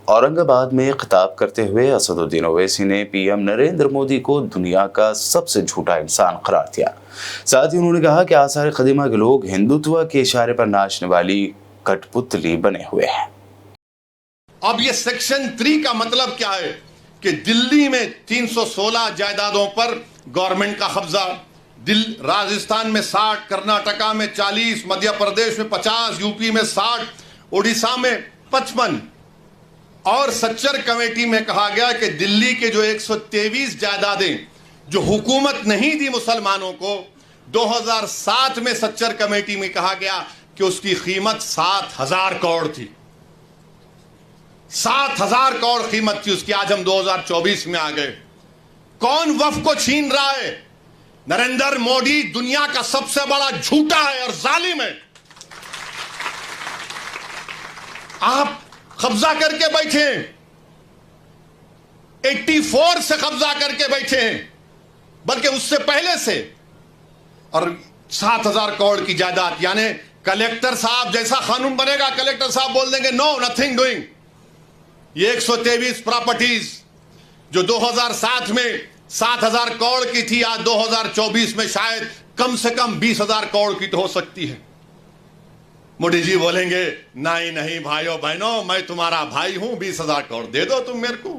औरंगाबाद में खिताब करते हुए असदुद्दीन ओवैसी ने पीएम नरेंद्र मोदी को दुनिया का सबसे झूठा इंसान करार दिया। साथ ही उन्होंने कहा कि आसार कदीमा के लोग हिंदुत्व के इशारे पर नाचने वाली कठपुतली बने हुए हैं। अब ये सेक्शन 3 का मतलब क्या है कि दिल्ली में 316 जायदादों पर गवर्नमेंट का कब्जा, राजस्थान में 60, कर्नाटका में 40, मध्य प्रदेश में 50, यूपी में 60, उड़ीसा में 55। और सच्चर कमेटी में कहा गया कि दिल्ली के जो 123 जायदादें जो हुकूमत नहीं दी मुसलमानों को, 2007 में सच्चर कमेटी में कहा गया कि उसकी कीमत 7,000 करोड़ थी। 7,000 करोड़ कीमत थी उसकी। आज हम 2024 में आ गए। कौन वक्फ को छीन रहा है? नरेंद्र मोदी दुनिया का सबसे बड़ा झूठा है और जालिम है। आप कब्जा करके बैठे हैं, 84 से कब्जा करके बैठे हैं, बल्कि उससे पहले से। और 7,000 करोड़ की जायदाद, यानी कलेक्टर साहब जैसा कानून बनेगा, कलेक्टर साहब बोल देंगे नो नथिंग डूइंग। ये 123 प्रॉपर्टीज जो 2007 में 7,000 करोड़ की थी, आज 2024 में शायद कम से कम 20,000 करोड़ की तो हो सकती है। मोदी जी बोलेंगे नहीं नहीं भाइयों बहनों, मैं तुम्हारा भाई हूं, 20,000 करोड़ दे दो तुम मेरे को।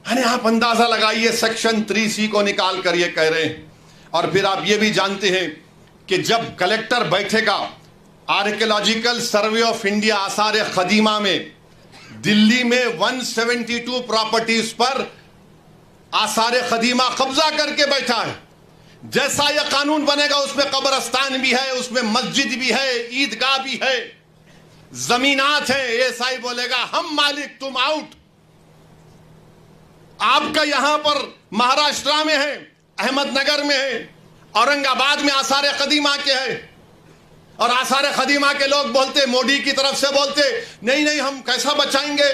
यानी आप अंदाजा लगाइए, सेक्शन 3C को निकाल कर ये कह रहे हैं। और फिर आप ये भी जानते हैं कि जब कलेक्टर बैठेगा आर्कियोलॉजिकल सर्वे ऑफ इंडिया आसार कदीमा में, दिल्ली में 172 प्रॉपर्टीज पर आसार कदीमा कब्जा करके बैठा है। जैसा यह कानून बनेगा उसमें कब्रस्तान भी है, उसमें मस्जिद भी है, ईदगाह भी है, जमीनात है। एएसआई बोलेगा हम मालिक तुम आउट। आपका यहां पर महाराष्ट्र में है, अहमदनगर में है, औरंगाबाद में आसार कदीमा के है। और आसार कदीमा के लोग बोलते, मोदी की तरफ से बोलते, नहीं नहीं हम कैसा बचाएंगे।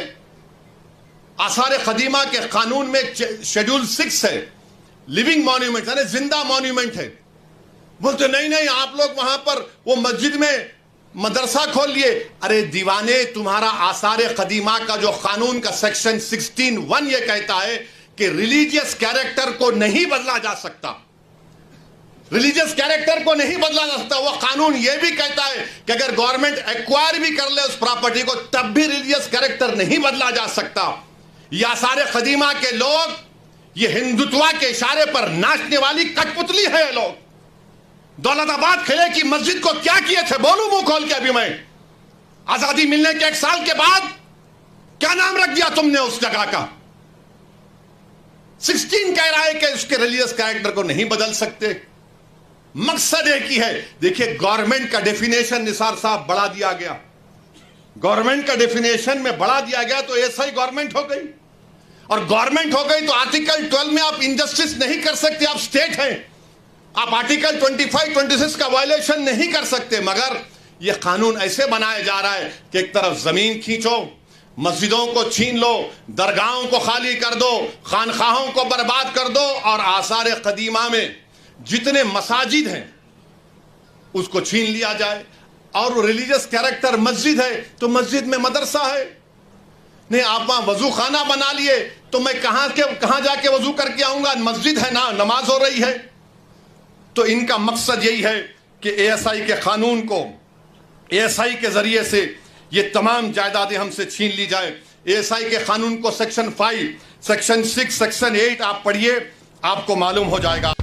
आसार कदीमा के कानून में शेड्यूल 6 है, लिविंग मॉन्यूमेंट यानी जिंदा मॉन्यूमेंट है। बोलते नहीं नहीं आप लोग वहां पर वो मस्जिद में मदरसा खोल लिए। अरे दीवाने, तुम्हारा आसार कदीमा का जो कानून का सेक्शन 16(1) ये कहता है कि रिलीजियस कैरेक्टर को नहीं बदला जा सकता। रिलीजियस कैरेक्टर को नहीं बदला जा सकता। वो कानून ये भी कहता है कि अगर गवर्नमेंट एक्वायर भी कर ले उस प्रॉपर्टी को, तब भी रिलीजियस कैरेक्टर नहीं बदला जा सकता। ये आसार कदीमा के लोग ये हिंदुत्व के इशारे पर नाचने वाली कठपुतली है। ये लोग दौलताबाद किले की मस्जिद को क्या किए थे, बोलूं मुंह खोल के अभी मैं? आजादी मिलने के 1 साल के बाद क्या नाम रख दिया तुमने उस जगह का? 16 कह रहा है कि उसके रिलीजियस कैरेक्टर को नहीं बदल सकते। मकसद एक ही है। देखिए, गवर्नमेंट का डेफिनेशन निसार साहब बढ़ा दिया गया। गवर्नमेंट का डेफिनेशन में बढ़ा दिया गया तो ऐसा ही गवर्नमेंट हो गई। और गवर्नमेंट हो गई तो आर्टिकल 12 में आप इनजस्टिस नहीं कर सकते, आप स्टेट हैं। आप आर्टिकल 25, 26 का वायलेशन नहीं कर सकते। मगर यह कानून ऐसे बनाया जा रहा है कि एक तरफ जमीन खींचो, मस्जिदों को छीन लो, दरगाहों को खाली कर दो, खानखाहों को बर्बाद कर दो, और आसार कदीमा में जितने मसाजिद हैं उसको छीन लिया जाए। और रिलीजियस कैरेक्टर मस्जिद है तो मस्जिद में मदरसा है। नहीं, आप वहां वजू खाना बना लिए तो मैं कहां जाके वजू करके आऊंगा? मस्जिद है ना, नमाज हो रही है। तो इनका मकसद यही है कि एएसआई के कानून को, एएसआई के जरिए से ये तमाम जायदादें हमसे छीन ली जाए। एएसआई के कानून को सेक्शन 5, सेक्शन 6, सेक्शन 8 आप पढ़िए, आपको मालूम हो जाएगा।